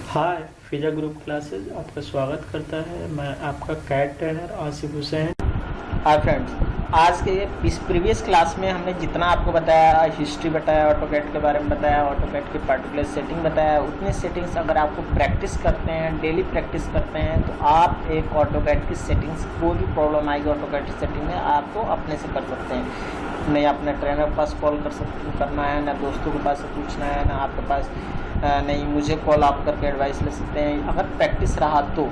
हाय फिजा group classes आपका स्वागत करता है। मैं आपका cat trainer Asif Hussain. Hi friends, आज के इस प्रीवियस क्लास में हमने जितना आपको बताया, हिस्ट्री बताया, ऑटोकैड के बारे में बताया, ऑटोकैड की पर्टिकुलर सेटिंग बताया, उतनी सेटिंग्स अगर आपको प्रैक्टिस करते हैं, डेली प्रैक्टिस करते हैं, तो आप एक ऑटोकैड की सेटिंग्स, कोई भी प्रॉब्लम आएगी ऑटोकैड की सेटिंग में, आपको अपने से कर सकते हैं। नहीं अपने ट्रेनर के पास कॉल करना है, ना दोस्तों के पास से पूछना है, ना आपके पास नहीं मुझे कॉल आप करके एडवाइस ले सकते हैं, अगर प्रैक्टिस रहा तो।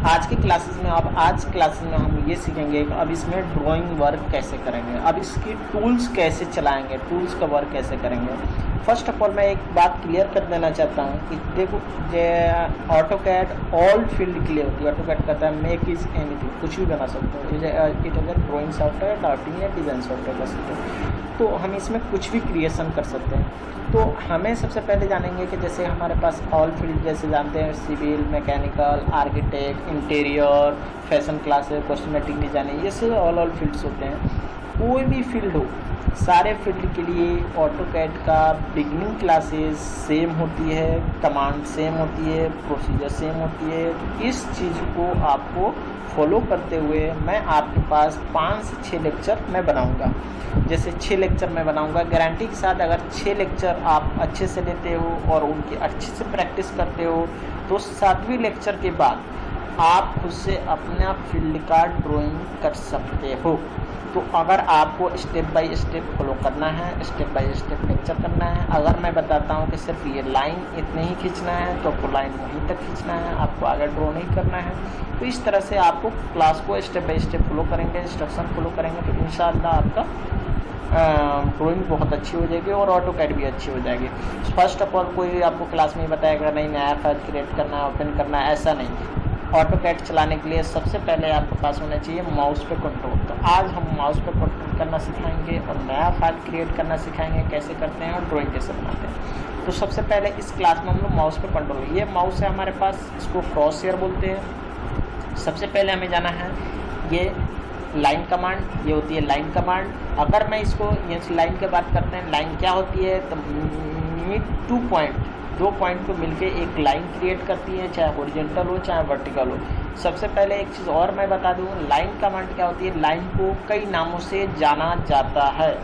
आज की क्लासेस में हम ये सीखेंगे कि अब इसमें ड्राइंग वर्क कैसे करेंगे, अब इसकी टूल्स कैसे चलाएंगे, टूल्स का वर्क कैसे करेंगे। फर्स्ट ऑफ ऑल मैं एक बात क्लियर कर देना चाहता हूँ कि देखो, ऑटोकैड ऑल फील्ड के लिए होती है। ऑटोकैड कहता है मेक इज एनीथिंग, कुछ भी बना सकते हो। इट अगर ड्राइंग सॉफ्टवेयर, डार्टिंग या डिज़ाइन सॉफ्टवेयर कर सकते हो, तो हम इसमें कुछ भी क्रिएशन कर सकते हैं। तो हमें सबसे पहले जानेंगे कि जैसे हमारे पास ऑल फील्ड जैसे जानते हैं, civil, mechanical, architect, interior, fashion classes, cosmetic designing, ये सब ऑल फील्ड्स होते हैं। कोई भी फील्ड हो, सारे फील्ड के लिए ऑटोकैड का बिगिनिंग क्लासेस सेम होती है, कमांड सेम होती है, प्रोसीजर सेम होती है। इस चीज़ को आपको फॉलो करते हुए मैं आपके पास 5 से 6 लेक्चर मैं बनाऊंगा। जैसे 6 लेक्चर मैं बनाऊंगा, गारंटी के साथ अगर 6 लेक्चर आप अच्छे से लेते हो और उनकी अच्छे से प्रैक्टिस करते हो, तो 7वें लेक्चर के बाद आप खुद से अपना फील्ड का ड्राइंग कर सकते हो। तो अगर आपको स्टेप बाय स्टेप फॉलो करना है, स्टेप बाय स्टेप लेक्चर करना है, अगर मैं बताता हूँ कि सिर्फ ये लाइन इतने ही खींचना है, तो आपको लाइन वहीं तक खींचना है, आपको आगे ड्रॉ नहीं करना है। तो इस तरह से आपको क्लास को स्टेप बाय स्टेप फॉलो करेंगे, इंस्ट्रक्शन फॉलो करेंगे, तो इंशाअल्लाह आपका ड्राइंग बहुत अच्छी हो जाएगी और ऑटोकैड भी अच्छी हो जाएगी। फर्स्ट ऑफ ऑल कोई आपको क्लास में बताएगा नहीं नया फाइल क्रिएट करना है, ओपन करना है, ऐसा नहीं। ऑटोकैड चलाने के लिए सबसे पहले आपके पास होना चाहिए माउस पे कंट्रोल। तो आज हम माउस पे कंट्रोल करना सिखाएंगे और नया फाइल क्रिएट करना सिखाएंगे, कैसे करते हैं और ड्राइंग कैसे बनाते हैं। तो सबसे पहले इस क्लास में हम लोग माउस पे कंट्रोल, ये माउस है हमारे पास, इसको क्रॉस हेयर बोलते हैं। सबसे पहले हमें जाना है ये लाइन कमांड, ये होती है लाइन कमांड। अगर मैं इसको ये लाइन की बात करते हैं, लाइन क्या होती है, तो दो पॉइंट को मिलके एक लाइन क्रिएट करती है, चाहे हॉरिजॉन्टल हो चाहे वर्टिकल हो। सबसे पहले एक चीज़ और मैं बता दूं, लाइन कमांड क्या होती है, लाइन को कई नामों से जाना जाता है।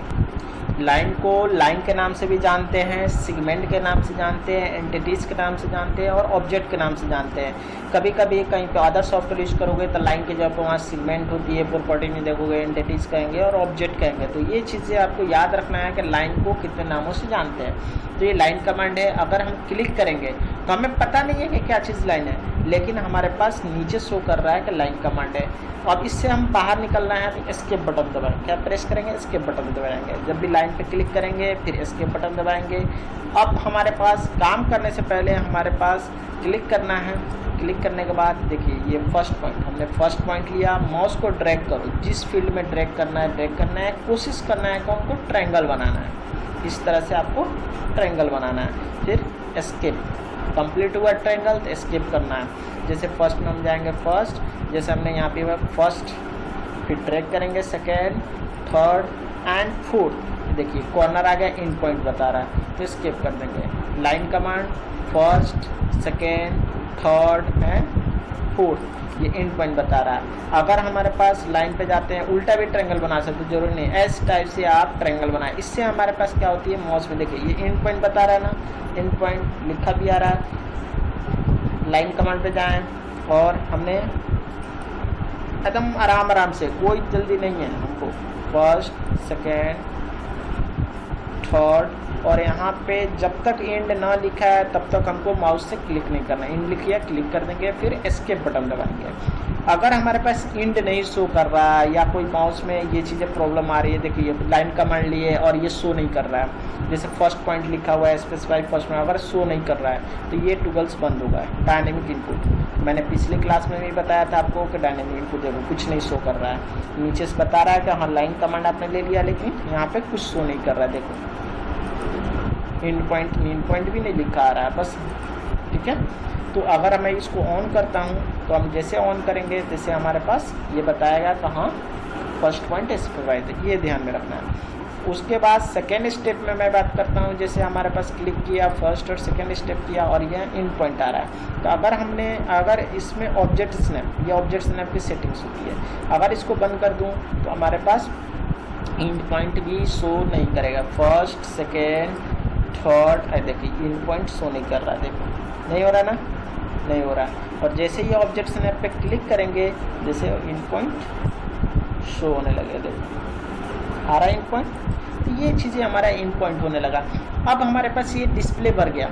लाइन को लाइन के नाम से भी जानते हैं, सेगमेंट के नाम से जानते हैं, एंटिटीज़ के नाम से जानते हैं और ऑब्जेक्ट के नाम से जानते हैं। कभी कभी कहीं पे अदर सॉफ्टवेयर यूज़ करोगे तो लाइन के जगह पर वहाँ सेगमेंट होती है, प्रॉपर्टी में देखोगे एंटिटीज़ कहेंगे और ऑब्जेक्ट कहेंगे। तो ये चीज़ें आपको याद रखना है कि लाइन को कितने नामों से जानते हैं। तो ये लाइन कमांड है। अगर हम क्लिक करेंगे तो हमें पता नहीं है कि क्या चीज़ लाइन है, लेकिन हमारे पास नीचे शो कर रहा है कि लाइन कमांड है। अब इससे हम बाहर निकलना है तो एस्केप बटन दबाएंगे, क्या प्रेस करेंगे, एस्केप बटन दबाएंगे। जब भी लाइन पे क्लिक करेंगे फिर एस्केप बटन दबाएंगे। अब हमारे पास काम करने से पहले हमारे पास क्लिक करना है। क्लिक करने के बाद देखिए ये फर्स्ट पॉइंट, हमने फर्स्ट पॉइंट लिया, माउस को ड्रैग करो, जिस फील्ड में ड्रैग करना है, कोशिश करना है कि हमको ट्रायंगल बनाना है। इस तरह से आपको ट्रायंगल बनाना है। फिर एस्केप, कंप्लीट हुआ ट्रायंगल तो एस्केप करना है। जैसे फर्स्ट में हम जाएंगे, फर्स्ट जैसे हमने यहाँ पे हुआ फर्स्ट, फिर ड्रैग करेंगे सेकेंड, थर्ड एंड फोर्थ। देखिए कॉर्नर आ गया, इन पॉइंट बता रहा है, तो एस्केप कर देंगे। Line command first, second, third and fourth, ये एंड पॉइंट बता रहा है। अगर हमारे पास लाइन पे जाते हैं, उल्टा भी ट्रायंगल बना सकते, जरूरी नहीं एस टाइप से आप ट्रायंगल बनाएं। इससे हमारे पास क्या होती है, माउस में देखिए ये एंड पॉइंट बता रहा है ना, एंड पॉइंट लिखा भी आ रहा है। लाइन कमांड पे जाएं और हमने एकदम आराम से, कोई जल्दी नहीं है हमको, फर्स्ट, सेकेंड, थर्ड, और यहाँ पे जब तक एंड ना लिखा है तब तक हमको माउस से क्लिक नहीं करना। एंड लिख लिया, क्लिक कर देंगे, फिर एस्केप बटन दबाएंगे। अगर हमारे पास एंड नहीं शो कर रहा है या कोई माउस में ये चीज़ें प्रॉब्लम आ रही है, देखिए लाइन कमांड लिए और ये शो नहीं कर रहा है, जैसे फर्स्ट पॉइंट लिखा हुआ है स्पेसिफाई फर्स्ट में, अगर शो नहीं कर रहा है तो ये टूगल्स बंद होगा। डायनेमिक इनपुट मैंने पिछले क्लास में भी बताया था आपको कि डायनेमिक इनपुट देखो कुछ नहीं शो कर रहा है, नीचे से बता रहा है कि हाँ लाइन कमांड आपने ले लिया, लेकिन यहाँ पे कुछ शो नहीं कर रहा है। देखो इन पॉइंट भी नहीं लिखा आ रहा है बस, ठीक है। तो अगर मैं इसको ऑन करता हूँ तो हम जैसे ऑन करेंगे जैसे हमारे पास ये बताएगा कहाँ फर्स्ट पॉइंट स्पेसिफाई, ये ध्यान में रखना है। उसके बाद सेकेंड स्टेप में मैं बात करता हूँ, जैसे हमारे पास क्लिक किया, फर्स्ट और सेकेंड स्टेप किया और यह इन पॉइंट आ रहा है। तो अगर इसमें ऑब्जेक्ट स्नैप, ये ऑब्जेक्ट स्नैप की सेटिंग्स होती है, अगर इसको बंद कर दूँ तो हमारे पास इन पॉइंट भी शो नहीं करेगा। फर्स्ट, सेकेंड, थर्ड, देखिए इन पॉइंट शो नहीं कर रहा, देखो नहीं हो रहा ना, नहीं हो रहा। और जैसे ये ऑब्जेक्ट स्नैप पे क्लिक करेंगे, जैसे इन पॉइंट शो होने लगे, देखो आ रहा है इन पॉइंट। तो ये चीज़ें हमारा इन पॉइंट होने लगा। अब हमारे पास ये डिस्प्ले भर गया।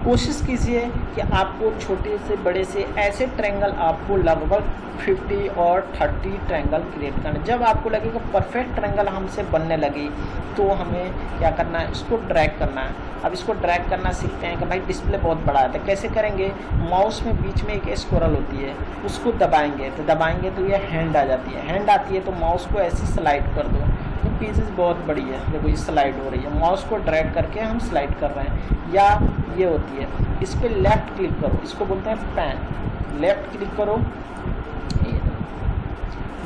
कोशिश कीजिए कि आपको छोटे से बड़े से ऐसे ट्रायंगल आपको लगभग 50 और 30 ट्रायंगल क्रिएट करना। जब आपको लगेगा परफेक्ट ट्रायंगल हमसे बनने लगी तो हमें क्या करना है, इसको ड्रैग करना है। अब इसको ड्रैग करना सीखते हैं कि भाई डिस्प्ले बहुत बड़ा है, तो कैसे करेंगे, माउस में बीच में एक स्क्रॉल होती है, उसको दबाएंगे तो ये हैंड आ जाती है। हैंड आती है तो माउस को ऐसे स्लाइड कर दो, तो पीसेस बहुत बड़ी है, देखो ये स्लाइड हो रही है। माउस को ड्रैग करके हम स्लाइड कर रहे हैं। या ये होती है, इस पर लेफ़्ट क्लिक करो, इसको बोलते हैं पैन। लेफ़्ट क्लिक करो,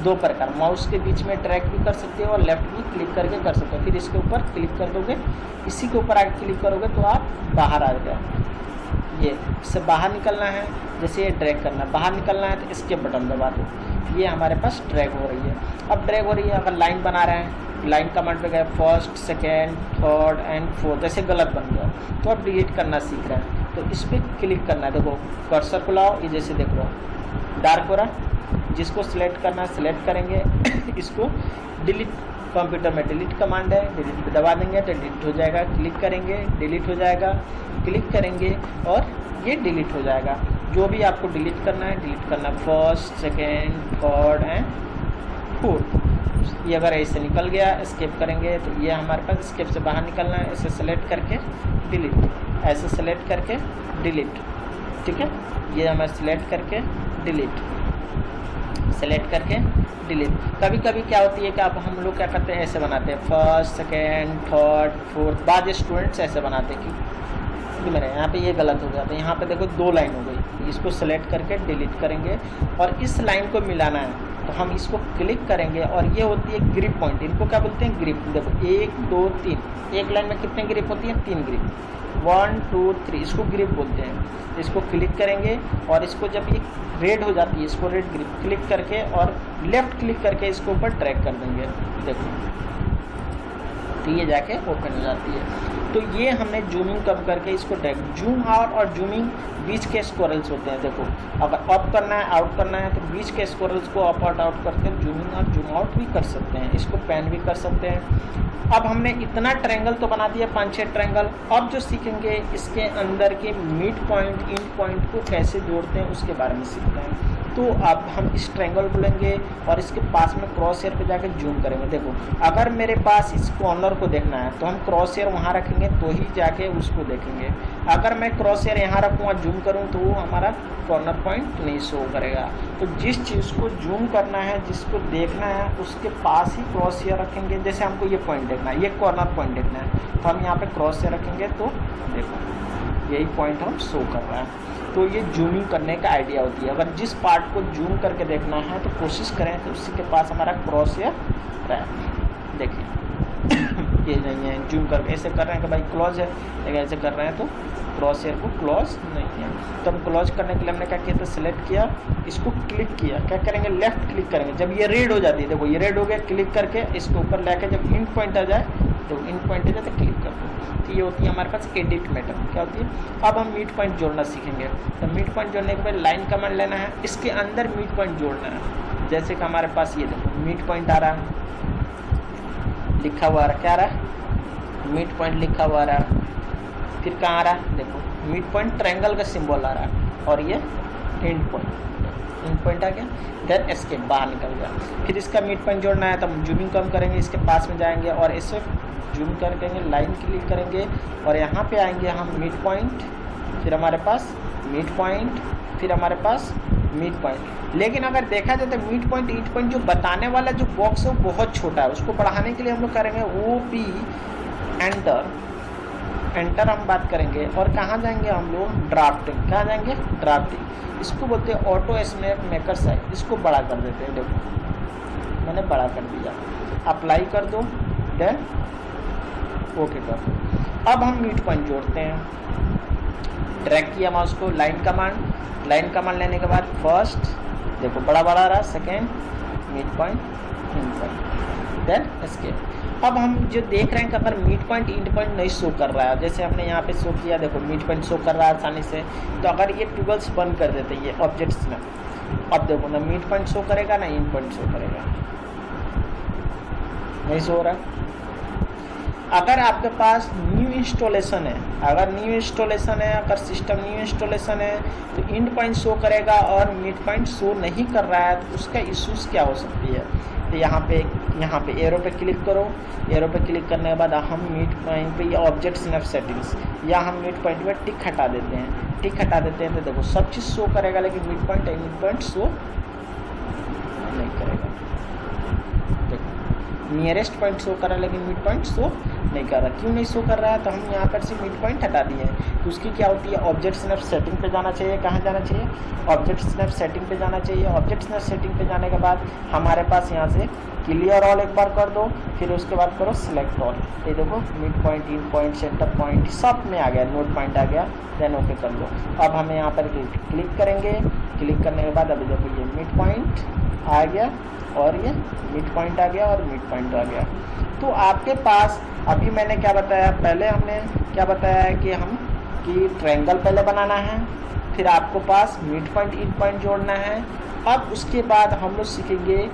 दो प्रकार, माउस के बीच में ड्रैग भी कर सकते हो और लेफ़्ट भी क्लिक करके कर सकते हो। फिर इसके ऊपर क्लिक कर दोगे, इसी के ऊपर आगे क्लिक करोगे तो आप बाहर आ जाओ। ये इससे बाहर निकलना है, जैसे ये ड्रैग करना है, बाहर निकलना है तो इसके बटन दबा दो, ये हमारे पास ड्रैग हो रही है। अब ड्रैग हो रही है, अगर लाइन बना रहे हैं, लाइन कमांड पे गए, first, second, third and fourth, जैसे गलत बन गया तो अब डिलीट करना सीख रहे हैं, तो इस पर क्लिक करना है। देखो कर्सर को लाओ, ये जैसे देख लो डार्क हो रहा, जिसको सिलेक्ट करना है सिलेक्ट करेंगे इसको डिलीट, कंप्यूटर में डिलीट कमांड है, डिलीट पे दबा देंगे तो डिलीट हो जाएगा। क्लिक करेंगे डिलीट हो जाएगा, क्लिक करेंगे और ये डिलीट हो जाएगा। जो भी आपको डिलीट करना है डिलीट करना, first, second, third and fourth. ये अगर ऐसे निकल गया, एस्केप करेंगे तो ये हमारे पास एस्केप से बाहर निकलना है, ऐसे सेलेक्ट करके डिलीट, ऐसे सेलेक्ट करके डिलीट, ठीक है। ये हमारे सेलेक्ट करके डिलीट, सेलेक्ट करके डिलीट। कभी कभी क्या होती है कि आप हम लोग क्या करते हैं, ऐसे बनाते हैं फर्स्ट, सेकेंड, थर्ड, फोर्थ। बाद स्टूडेंट्स ऐसे बनाते हैं कि मेरे यहाँ पे ये गलत हो गया, तो यहाँ पे देखो 2 लाइन हो गई। इसको सेलेक्ट करके डिलीट करेंगे और इस लाइन को मिलाना है तो हम इसको क्लिक करेंगे और ये होती है ग्रिप पॉइंट। इनको क्या बोलते हैं, ग्रिप। देखो 1 2 3, एक लाइन में कितने ग्रिप होती है, 3 ग्रिप, 1 2 3, इसको ग्रिप बोलते हैं। इसको क्लिक करेंगे और इसको जब ये रेड हो जाती है, इसको रेड ग्रिप क्लिक करके और लेफ़्ट क्लिक करके इसको ऊपर ड्रैग कर देंगे, देखो तो ये जाके ओपन हो जाती है। तो ये हमने जूमिंग कम करके इसको ड्रैग, जूम आउट और जूमिंग बीच के स्क्रोल्स होते हैं। देखो अगर अप करना है आउट करना है तो बीच के स्क्रोल्स को अप और आउट करके जूमिंग और जूम आउट भी कर सकते हैं, इसको पैन भी कर सकते हैं। अब हमने इतना ट्रायंगल तो बना दिया, 5-6 ट्रायंगल। अब जो सीखेंगे इसके अंदर के मिड पॉइंट, इन पॉइंट को कैसे जोड़ते हैं उसके बारे में सीखते हैं। तो अब हम इस ट्रायंगल को लेंगे और इसके पास में क्रॉस हेयर पे जाके जूम करेंगे। देखो अगर मेरे पास इस कॉर्नर को देखना है तो हम क्रॉस हेयर वहाँ रखेंगे तो ही जाके उसको देखेंगे। अगर मैं क्रॉस हेयर यहाँ रखूँ जूम करूँ तो वो हमारा कॉर्नर पॉइंट नहीं शो करेगा। तो जिस चीज़ को जूम करना है, जिसको देखना है, उसके पास ही क्रॉस हेयर रखेंगे। जैसे हमको ये पॉइंट देखना है, ये कॉर्नर पॉइंट देखना है तो हम यहाँ पे क्रॉस हेयर रखेंगे तो देखो यही पॉइंट हम शो कर रहे हैं। तो ये जूमिंग करने का आइडिया होती है। अगर जिस पार्ट को जूम करके देखना है तो कोशिश करें तो उसी के पास हमारा क्रॉस हेयर रहे। देखिए ये नहीं है, जूम करके ऐसे कर रहे हैं कि भाई क्लोज है, लेकिन ऐसे कर रहे हैं तो क्रॉस हेयर को क्लोज नहीं है। तो हम क्लोज करने के लिए हमने क्या किया था, सिलेक्ट किया, इसको क्लिक किया, क्या करेंगे लेफ्ट क्लिक करेंगे। जब ये रेड हो जाती है, देखो ये रेड हो गया, क्लिक करके इसको ऊपर लेके जब इन पॉइंट आ जाए तो इन पॉइंट आ जाए तो क्लिक कर दो। तो ये होती है हमारे पास एडिट मेथड। क्या होती है, अब हम मिड पॉइंट जोड़ना सीखेंगे। तो मिड पॉइंट जोड़ने के बाद लाइन कमांड लेना है, इसके अंदर मिड पॉइंट जोड़ना है। जैसे कि हमारे पास ये देखो मिड पॉइंट आ रहा है, लिखा हुआ आ रहा है, क्या आ रहा है, मिड पॉइंट लिखा हुआ आ रहा है। फिर कहाँ आ रहा है, देखो मिड पॉइंट ट्रायंगल का सिंबल आ रहा है और ये एंड पॉइंट आ गया। देन एस्केप, बाहर निकल गया। फिर इसका मिड पॉइंट जोड़ना है तो हम जूमिंग कम करेंगे, इसके पास में जाएंगे और इसे जूम करेंगे, लाइन क्लिक करेंगे और यहाँ पे आएंगे हम मिड पॉइंट, फिर हमारे पास मिड पॉइंट, फिर हमारे पास मिड पॉइंट। लेकिन अगर देखा जाए तो मिड पॉइंट इंड पॉइंट जो बताने वाला जो बॉक्स है वो बहुत छोटा है, उसको बढ़ाने के लिए हम लोग करेंगे OP एंटर हम बात करेंगे और कहाँ जाएंगे हम लोग, ड्राफ्टिंग। कहाँ जाएंगे, ड्राफ्टिंग। इसको बोलते हैं ऑटो स्नैप मेकर साइज, इसको बड़ा कर देते हैं। देखो मैंने बड़ा कर दिया, अप्लाई कर दो, देन ओके कर दो। अब हम मिड पॉइंट जोड़ते हैं। ड्रैग किया माउस को, लाइन कमांड लेने के बाद फर्स्ट देखो बड़ा रहा, second mid point, end point, then escape. अब हम जो देख रहे हैं कि अगर मिड पॉइंट एंड पॉइंट नहीं शो कर रहा है, जैसे हमने यहाँ पे शो किया, देखो मिड पॉइंट शो कर रहा है आसानी से, तो अगर ये टूगल्स बंद कर देते ये ऑब्जेक्ट्स में, अब देखो ना मिड पॉइंट शो करेगा ना एंड पॉइंट शो करेगा, नहीं शो हो रहा। अगर आपके पास न्यू इंस्टॉलेशन है, अगर सिस्टम न्यू इंस्टॉलेशन है तो एंड पॉइंट शो करेगा और मिड पॉइंट शो नहीं कर रहा है, तो उसका इश्यूज क्या हो सकती है। तो यहाँ पे एरो पे क्लिक करो, एरो पे क्लिक करने के बाद हम मिड पॉइंट पे या ऑब्जेक्ट स्नैप सेटिंग्स, या हम मिड पॉइंट पे टिक हटा देते हैं, तो देखो सब चीज़ शो करेगा लेकिन mid point end point show नहीं करेगा। देखो नियरेस्ट पॉइंट शो कर रहा है लेकिन मिड पॉइंट शो नहीं कर रहा। क्यों नहीं शो कर रहा है, तो हम यहाँ पर से मिड पॉइंट हटा दिए हैं। तो उसकी क्या होती है, ऑब्जेक्ट स्नैप सेटिंग पे जाना चाहिए। कहाँ जाना चाहिए, ऑब्जेक्ट स्नैप सेटिंग पे जाना चाहिए। ऑब्जेक्ट स्नैप सेटिंग पे जाने के बाद हमारे पास यहाँ से क्लियर ऑल एक बार कर दो, फिर उसके बाद करो सिलेक्ट ऑल। ये देखो mid point, end point, centre point सब में आ गया, नोड पॉइंट आ गया, देन ओके कर लो। अब हमें यहाँ पर क्लिक करेंगे, क्लिक करने के बाद अभी देखो ये मिड पॉइंट आ गया और ये मिड पॉइंट आ गया और मिड पॉइंट आ गया। तो आपके पास अभी मैंने क्या बताया, पहले हमने क्या बताया है कि ट्रायंगल पहले बनाना है, फिर आपको पास मिड पॉइंट एंड पॉइंट जोड़ना है। अब उसके बाद हम लोग सीखेंगे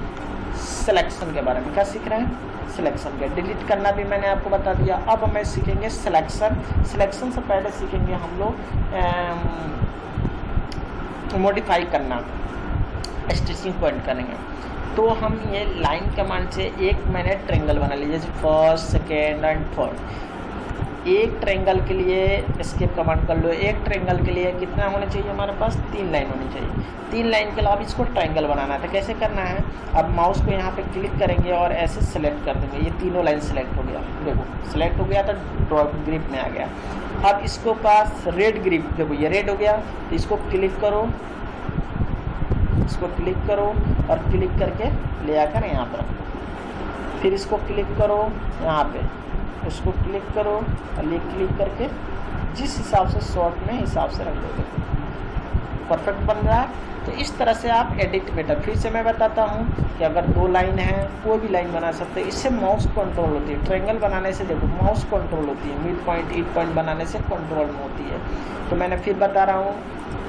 सिलेक्शन के बारे में। क्या सीख रहे हैं, सिलेक्शन के। डिलीट करना भी मैंने आपको बता दिया। अब हमें सीखेंगे सिलेक्शन से पहले सीखेंगे हम लोग मॉडिफाई करना, स्टिचिंग पॉइंट करेंगे। तो हम ये लाइन कमांड से एक मैंने ट्रायंगल बना लिया, जैसे फर्स्ट, सेकेंड एंड थर्ड। एक ट्रायंगल के लिए एस्केप कमांड कर लो। एक ट्रायंगल के लिए कितना होना चाहिए, हमारे पास 3 लाइन होनी चाहिए। 3 लाइन के अलावा इसको ट्रायंगल बनाना है। तो कैसे करना है, अब माउस को यहाँ पे क्लिक करेंगे और ऐसे सेलेक्ट कर देंगे। ये तीनों लाइन सेलेक्ट हो गया, देखो सेलेक्ट हो गया तो ड्रॉ ग्रिप में आ गया। अब इसको पास रेड ग्रिप, देखो ये रेड हो गया, तो इसको क्लिक करो, और क्लिक करके ले आकर यहाँ पर, फिर इसको क्लिक करो यहाँ पे, इसको क्लिक करो और ये क्लिक करके जिस हिसाब से शॉर्ट में हिसाब से रख दोगे, परफेक्ट बन रहा है। तो इस तरह से आप एडिट बेटर। फिर से मैं बताता हूँ कि अगर 2 लाइन है, कोई भी लाइन बना सकते हैं। इससे माउस कंट्रोल होती है। ट्रायंगल बनाने से देखो माउस कंट्रोल होती है, मिड पॉइंट एंड पॉइंट बनाने से कंट्रोल में होती है। तो मैंने फिर बता रहा हूँ,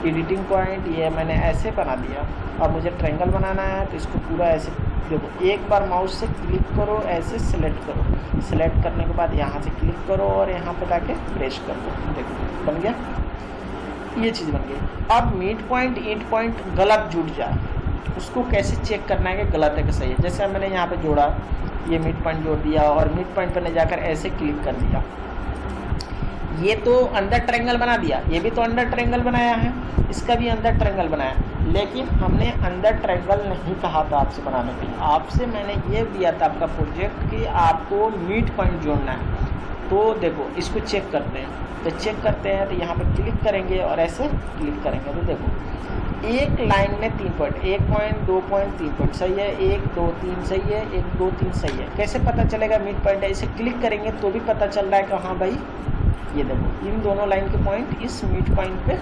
एडिटिंग पॉइंट ये मैंने ऐसे बना दिया। अब मुझे ट्रायंगल बनाना है तो इसको पूरा ऐसे देखो, एक बार माउस से क्लिक करो, ऐसे सेलेक्ट करो, सेलेक्ट करने के बाद यहाँ से क्लिक करो और यहाँ पे जाके प्रेस कर दो, देखो बन गया, ये चीज़ बन गई। अब मिड पॉइंट एंड पॉइंट गलत जुड़ जाए, उसको कैसे चेक करना है कि गलत है कि सही है। जैसे मैंने यहाँ पे जोड़ा, ये मिड पॉइंट जोड़ दिया और मिड पॉइंट पर जाकर ऐसे क्लिक कर दिया, ये तो अंदर ट्रायंगल बना दिया, ये भी तो अंदर ट्रायंगल बनाया है, इसका भी अंदर ट्रायंगल बनाया, लेकिन हमने अंदर ट्रायंगल नहीं कहा था आपसे बनाने के लिए। आपसे मैंने ये दिया था आपका प्रोजेक्ट कि आपको मिड पॉइंट जोड़ना है। तो देखो इसको चेक करते हैं, तो चेक करते हैं तो यहाँ पे क्लिक करेंगे और ऐसे क्लिक करेंगे तो देखो एक लाइन में 3 पॉइंट, 1 पॉइंट, 2 पॉइंट, 3 पॉइंट सही है, 1 2 3 सही है, 1 2 3 सही है। कैसे पता चलेगा मिड पॉइंट है, इसे क्लिक करेंगे तो भी पता चल रहा है कि हाँ भाई ये देखो इन दोनों लाइन के पॉइंट इस मिड पॉइंट पे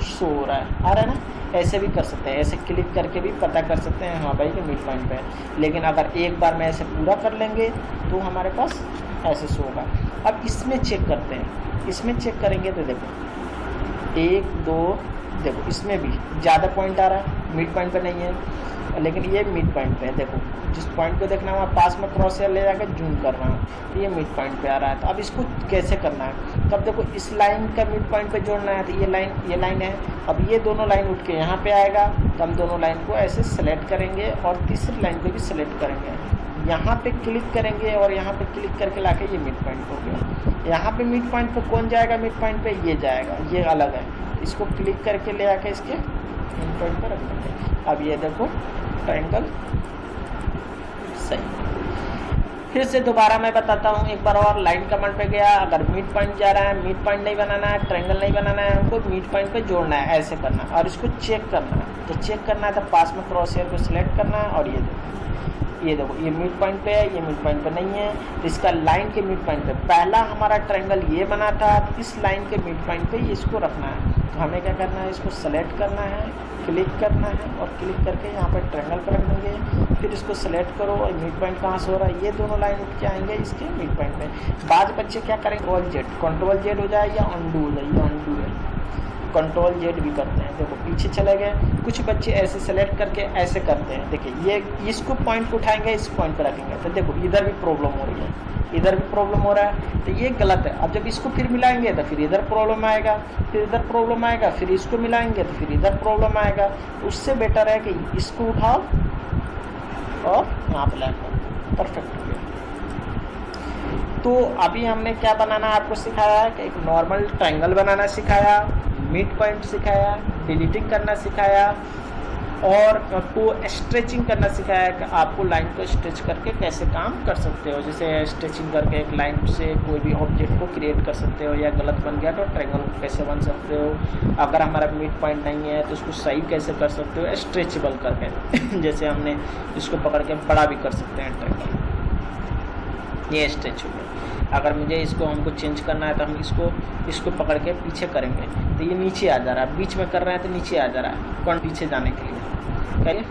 शो हो रहा है, आ रहा है ना। ऐसे भी कर सकते हैं, ऐसे क्लिक करके भी पता कर सकते हैं हाँ भाई कि मिड पॉइंट पे है। लेकिन अगर एक बार में ऐसे पूरा कर लेंगे तो हमारे पास ऐसे शो होगा। अब इसमें चेक करते हैं, इसमें चेक करेंगे तो देखो 1 2 देखो इसमें भी ज़्यादा पॉइंट आ रहा है, मिड पॉइंट पे नहीं है, लेकिन ये मिड पॉइंट पे है। देखो जिस पॉइंट को देखना है पास में क्रॉस हेयर ले जाकर जूम कर रहा हूँ, तो ये मिड पॉइंट पे आ रहा है। तो अब इसको कैसे करना है, तब देखो इस लाइन का मिड पॉइंट पे जोड़ना है, तो ये लाइन है। अब ये दोनों लाइन उठ के यहाँ पे आएगा, तो हम दोनों लाइन को ऐसे सेलेक्ट करेंगे और तीसरी लाइन को भी सेलेक्ट करेंगे, यहाँ पे क्लिक करेंगे और यहाँ पे क्लिक करके लाके ये मिड पॉइंट हो गया। यहाँ पे मिड पॉइंट पे कौन जाएगा, मिड पॉइंट पे ये जाएगा, ये अलग है। इसको क्लिक करके ले आके इसके मिड पॉइंट पर रख देंगे। अब ये देखो ट्रायंगल सही। फिर से दोबारा मैं बताता हूँ एक बार और, लाइन कमांड पे गया, अगर मिड पॉइंट जा रहा है, मिड पॉइंट नहीं बनाना है, ट्रायंगल नहीं बनाना है, हमको मिड पॉइंट पे जोड़ना है, ऐसे करना है और इसको चेक करना है। तो चेक करना है तो पास में क्रॉस हेयर को सिलेक्ट करना है और ये देखो ये देखो ये मिड पॉइंट पे है, ये मिड पॉइंट पे नहीं है, तो इसका लाइन के मिड पॉइंट पे पहला हमारा ट्रायंगल ये बना था, इस लाइन के मिड पॉइंट पे इसको रखना है। तो हमें क्या करना है, इसको सेलेक्ट करना है, क्लिक करना है और क्लिक करके यहाँ पर ट्रायंगल पर रख देंगे। फिर इसको सेलेक्ट करो और मिड पॉइंट कहाँ से हो रहा है, ये दोनों लाइन उठ के आएंगे इसके मिड पॉइंट पे। बाद बच्चे क्या करेंगे, कंट्रोल जेड हो जाए या अनडू हो जाए, ये अनडू है, कंट्रोल जेड भी करते हैं। देखो पीछे चले गए। कुछ बच्चे ऐसे सेलेक्ट करके ऐसे करते हैं, देखिए ये इसको पॉइंट को उठाएंगे, इस पॉइंट पर रखेंगे, तो देखो इधर भी प्रॉब्लम हो रही है, इधर भी प्रॉब्लम हो रहा है, तो ये गलत है। अब जब इसको फिर मिलाएंगे तो फिर इधर प्रॉब्लम आएगा, फिर इधर प्रॉब्लम आएगा, फिर इसको मिलाएंगे तो फिर इधर प्रॉब्लम आएगा। उससे बेटर है कि इसको उठाओ और यहाँ पर लाओ, परफेक्ट हो गया। तो अभी हमने क्या बनाना आपको सिखाया है कि एक नॉर्मल ट्रायंगल बनाना सिखाया, मिड पॉइंट सिखाया, डिलीटिंग करना सिखाया और आपको स्ट्रेचिंग करना सिखाया कि आपको लाइन को स्ट्रेच करके कैसे काम कर सकते हो। जैसे स्ट्रेचिंग करके एक लाइन से कोई भी ऑब्जेक्ट को क्रिएट कर सकते हो, या गलत बन गया तो ट्रायंगल को कैसे बन सकते हो। अगर हमारा मिड पॉइंट नहीं है तो उसको सही कैसे कर सकते हो, स्ट्रेचेबल करके जैसे हमने इसको पकड़ के बड़ा भी कर सकते हैं ट्रायंगल, ये स्ट्रेच हो गया। अगर मुझे इसको हमको चेंज करना है तो हम इसको पकड़ के पीछे करेंगे तो ये नीचे आ जा रहा है, बीच में कर रहे हैं तो नीचे आ जा रहा है, कौन पीछे जाने के लिए करिए।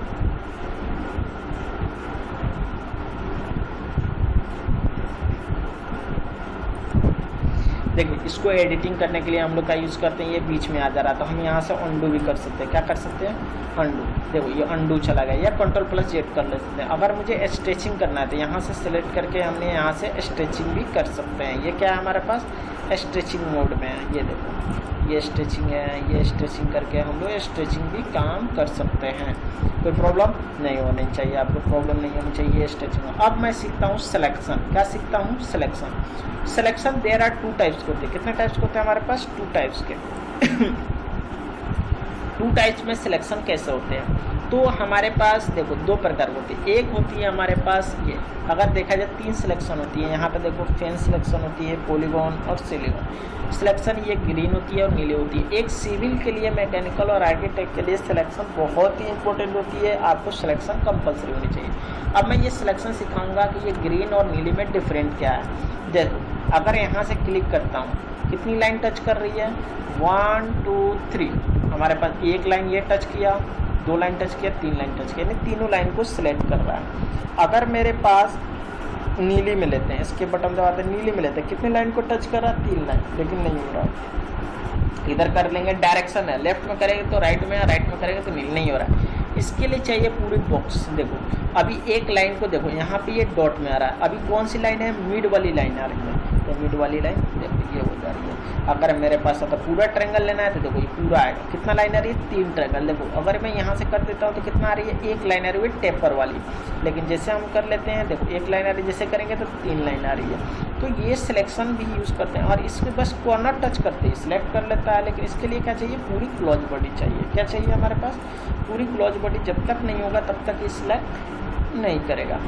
देखिए इसको एडिटिंग करने के लिए हम लोग का यूज़ करते हैं, ये बीच में आ जा रहा है तो हम यहाँ से अंडू भी कर सकते हैं। क्या कर सकते हैं, अंडू। देखो ये अंडू चला गया, या कंट्रोल प्लस जेड कर लेते हैं। अगर मुझे स्ट्रेचिंग करना है तो यहाँ से सेलेक्ट करके हमने यहाँ से स्ट्रेचिंग भी कर सकते हैं। ये क्या है हमारे पास, स्ट्रेचिंग मोड में है। ये देखो ये स्ट्रेचिंग है, ये स्ट्रेचिंग करके हम लोग स्ट्रेचिंग भी काम कर सकते हैं। कोई प्रॉब्लम नहीं होनी चाहिए, आपको प्रॉब्लम नहीं होनी चाहिए स्ट्रेचिंग। अब मैं सीखता हूँ सिलेक्शन। क्या सीखता हूँ, selection. Selection there are 2 types के होते हैं। कितने टाइप्स के होते हैं हमारे पास, 2 टाइप्स के 2 टाइप्स में सिलेक्शन कैसे होते हैं, तो हमारे पास देखो 2 प्रकार होती है। एक होती है हमारे पास ये, अगर देखा जाए 3 सिलेक्शन होती है। यहाँ पे देखो फेन सिलेक्शन होती है, पॉलीगॉन और सिलिकॉन सिलेक्शन, ये ग्रीन होती है और नीली होती है। एक सिविल के लिए, मैकेनिकल और आर्किटेक्ट के लिए सिलेक्शन बहुत ही इंपॉर्टेंट होती है, आपको सिलेक्शन कंपलसरी होनी चाहिए। अब मैं ये सिलेक्शन सिखाऊंगा कि ये ग्रीन और नीली में डिफरेंट क्या है। देखो अगर यहाँ से क्लिक करता हूँ, कितनी लाइन टच कर रही है, 1 2 3। हमारे पास एक लाइन ये टच किया, 2 लाइन टच किया, 3 लाइन टच किया, यानी तीनों लाइन को सिलेक्ट कर रहा है। अगर मेरे पास नीली में लेते हैं, इसके बटन दबाते हैं, नीली में लेते हैं, कितनी लाइन को टच कर रहा है, 3 लाइन, लेकिन नहीं हो रहा। इधर कर लेंगे, डायरेक्शन है, लेफ्ट में करेंगे तो राइट में, राइट में करेंगे तो नीली, नहीं हो रहा है। इसके लिए चाहिए पूरी बॉक्स। देखो अभी एक लाइन को देखो, यहाँ पे ये डॉट में आ रहा है, अभी कौन सी लाइन है, मिड वाली लाइन आ रही है, तो मिड वाली लाइन देखो ये हो जा रही है। अगर मेरे पास अगर पूरा ट्रायंगल लेना है तो देखो ये पूरा आएगा, कितना लाइन आ रही है, 3 ट्रायंगल। देखो अगर मैं यहाँ से कर देता हूँ तो कितना आ रही है, 1 लाइन आ रही है टेपर वाली, लेकिन जैसे हम कर लेते हैं, देखो 1 लाइन आ रही है, जैसे करेंगे तो 3 लाइन आ रही है। तो ये सिलेक्शन भी यूज़ करते हैं, और इसके बस कॉर्नर टच करते ही सिलेक्ट कर लेता है, लेकिन इसके लिए क्या चाहिए, पूरी क्लोज बॉडी चाहिए। क्या चाहिए हमारे पास, पूरी क्लोज बॉडी। जब तक नहीं होगा तब तक ये सिलेक्ट नहीं करेगा।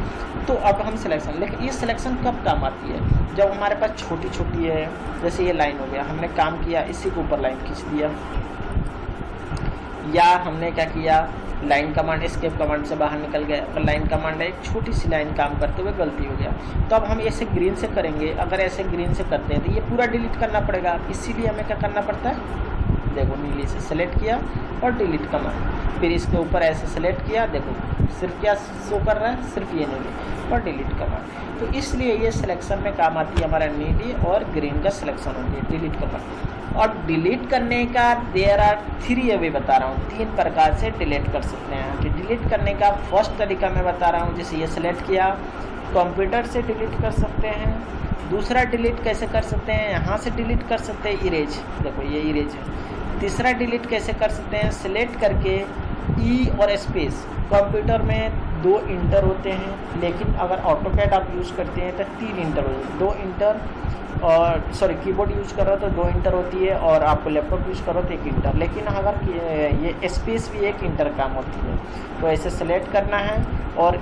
तो अब हम सिलेक्शन, लेकिन ये सिलेक्शन कब काम आती है, जब हमारे पास छोटी छोटी है, जैसे ये लाइन हो गया, हमने काम किया, इसी के ऊपर लाइन खींच दिया, या हमने क्या किया, लाइन कमांड एस्केप कमांड से बाहर निकल गए। अगर लाइन कमांड है, एक छोटी सी लाइन काम करते हुए गलती हो गया, तो अब हम ऐसे ग्रीन से करेंगे। अगर ऐसे ग्रीन से करते हैं तो ये पूरा डिलीट करना पड़ेगा, इसीलिए हमें क्या करना पड़ता है, देखो नीली से सेलेक्ट किया और डिलीट कमांड, फिर इसके ऊपर ऐसे सेलेक्ट किया, देखो सिर्फ क्या शो कर रहा है, सिर्फ ये नीली और डिलीट कमांड। तो इसलिए ये सिलेक्शन में काम आती है हमारा नीली और ग्रीन का सिलेक्शन होती है, डिलीट कमांड। और डिलीट करने का देयर आर 3 अभी बता रहा हूँ, 3 प्रकार से डिलीट कर सकते हैं। कि डिलीट करने का फर्स्ट तरीका मैं बता रहा हूँ, जैसे ये सेलेक्ट किया, कंप्यूटर से डिलीट कर सकते हैं। दूसरा डिलीट कैसे कर सकते हैं, यहाँ से डिलीट कर सकते हैं, इरेज, देखो ये इरेज है। तीसरा डिलीट कैसे कर सकते हैं, सिलेक्ट करके ई और स्पेस। कंप्यूटर में 2 इंटर होते हैं, लेकिन अगर ऑटोकैड आप यूज़ करते हैं तो 3 इंटर होते हैं। 2 इंटर, और सॉरी कीबोर्ड यूज़ कर रहे हो तो 2 इंटर होती है, और आपको लैपटॉप यूज़ करो तो 1 इंटर। लेकिन अगर ये स्पेस भी 1 इंटर काम होती है, तो ऐसे सेलेक्ट करना है, और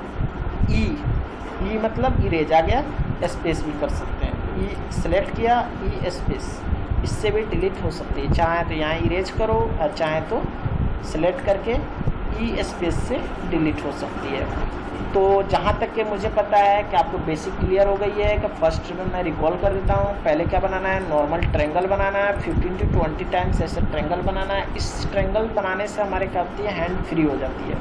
ई मतलब इरेज आ गया, स्पेस भी कर सकते हैं। ई सेलेक्ट किया, ई स्पेस, इससे भी डिलीट हो सकती है। चाहे तो यहाँ इरेज करो और चाहे तो सेलेक्ट करके ई स्पेस से डिलीट हो सकती है। तो जहाँ तक कि मुझे पता है कि आपको बेसिक क्लियर हो गई है कि फर्स्ट में मैं रिकॉल कर देता हूँ। पहले क्या बनाना है, नॉर्मल ट्रायंगल बनाना है, 15 to 20 टाइम्स ऐसे ट्रायंगल बनाना है। इस ट्रायंगल बनाने से हमारे क्या होती है, हैंड फ्री हो जाती है।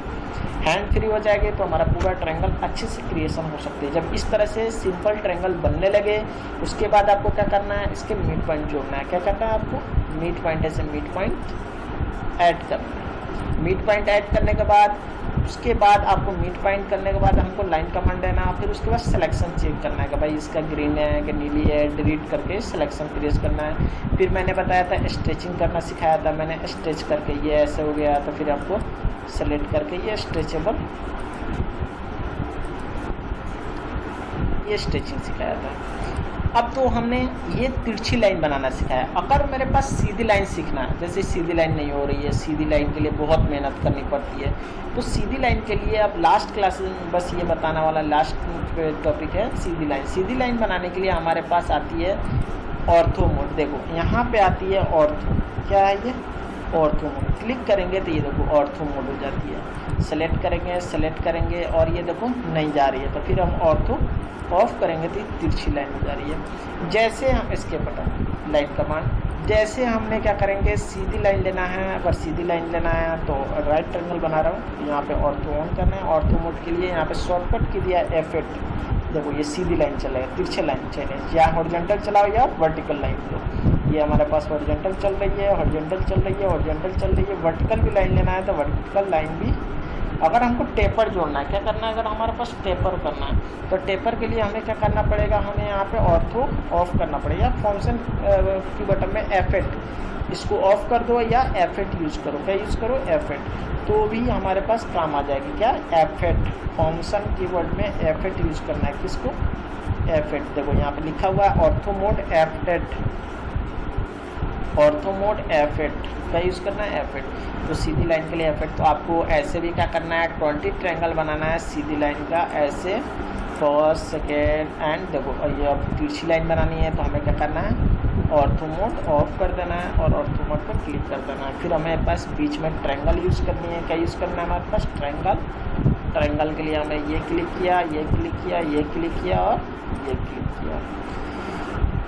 हैंड फ्री हो जाएगी तो हमारा पूरा ट्रायंगल अच्छे से क्रिएशन हो सकती है। जब इस तरह से सिंपल ट्रायंगल बनने लगे, उसके बाद आपको क्या करना है, इसके मिड पॉइंट जोड़ना है। क्या करना है आपको, मिड पॉइंट ऐसे मिड पॉइंट ऐड करना है। मिड पॉइंट ऐड करने के बाद उसके बाद आपको मिड पॉइंट करने के बाद हमको लाइन कमांड देना है। फिर उसके बाद सिलेक्शन चेक करना है कि भाई इसका ग्रीन है कि नीली है, डिलीट करके सिलेक्शन क्रिएट करना है। फिर मैंने बताया था स्ट्रेचिंग करना सिखाया था मैंने, स्ट्रेच करके ये ऐसे हो गया तो फिर आपको सेलेक्ट करके ये स्ट्रेचेबल, ये स्ट्रेचिंग सिखाया था। अब तो हमने ये तिरछी लाइन बनाना सिखाया। अगर मेरे पास सीधी लाइन सीखना है, जैसे सीधी लाइन नहीं हो रही है, सीधी लाइन के लिए बहुत मेहनत करनी पड़ती है, तो सीधी लाइन के लिए अब लास्ट क्लास में बस ये बताने वाला लास्ट टॉपिक है सीधी लाइन। सीधी लाइन बनाने के लिए हमारे पास आती है ऑर्थो मोड। देखो यहाँ पे आती है ऑर्थो, क्या है ये, ऑर्थो मोड। क्लिक करेंगे तो ये देखो ऑर्थो मोड हो जाती है। सेलेक्ट करेंगे और ये देखो नहीं जा रही है, तो फिर हम ऑर्थो ऑफ करेंगे तो तिरछी लाइन हो जा रही है। जैसे हम इसके बटन लाइन कमांड, जैसे हमने क्या करेंगे, सीधी लाइन लेना है। अगर सीधी लाइन लेना है तो राइट ट्रायंगल बना रहा हूँ, यहाँ पे ऑर्थो ऑन करना है। ऑर्थो मोड के लिए यहाँ पे शॉर्टकट की दिया F8। देखो ये सीधी लाइन चलेगा, तिरछे लाइन चलेगी, या हॉरिजॉन्टल चलाओ या वर्टिकल लाइन लो। ये हमारे पास हॉरिजॉन्टल चल रही है, हॉरिजॉन्टल चल रही है, हॉरिजॉन्टल चल रही है। वर्टिकल भी लाइन लेना है तो वर्टिकल लाइन भी। अगर हमको टेपर जोड़ना है, क्या करना है, अगर हमारे पास टेपर करना है तो टेपर के लिए हमें क्या करना पड़ेगा, हमें यहाँ पे ऑर्थो ऑफ करना पड़ेगा। फंक्शन की बटन में F8, इसको ऑफ कर दो या F8 यूज़ करो। क्या यूज़ करो, F8, तो भी हमारे पास काम आ जाएगी। क्या, F8 फंक्शन कीवर्ड में F8 यूज़ करना है। किसको, F8। देखो यहाँ पे लिखा हुआ है ortho mode F8, ortho mode F8 का यूज़ करना है, F8। तो सीधी लाइन के लिए F8। तो आपको ऐसे भी क्या करना है, 20 ट्रायंगल बनाना है सीधी लाइन का, ऐसे फर्स्ट सेकेंड एंड। देखो ये अब तिरछी लाइन बनानी है तो हमें क्या करना है, ऑर्थो मोड ऑफ कर देना है और ऑर्थो मोड पर क्लिक कर देना है। फिर हमें पास बीच में ट्रायंगल यूज़ करनी है। क्या यूज़ करना है हमारे पास, ट्रायंगल। ट्रायंगल के लिए हमने ये क्लिक किया, ये क्लिक किया, ये क्लिक किया और ये क्लिक किया।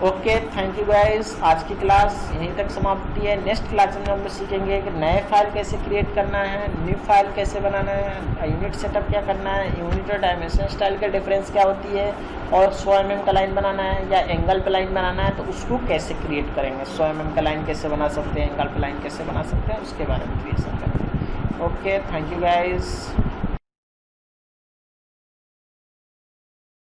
Okay, thank you guys. आज की क्लास यहीं तक समाप्ति है। नेक्स्ट क्लास में हम लोग सीखेंगे कि नए फाइल कैसे क्रिएट करना है, न्यू फाइल कैसे बनाना है, यूनिट सेटअप क्या करना है, यूनिट और डायमेंशन स्टाइल का डिफरेंस क्या होती है, और 100 mm का लाइन बनाना है या एंगल पे लाइन बनाना है तो उसको कैसे क्रिएट करेंगे। 100 mm का लाइन कैसे बना सकते हैं, एंगल पे लाइन कैसे बना सकते हैं, उसके बारे में क्रिएशन करेंगे। Okay, thank you guys.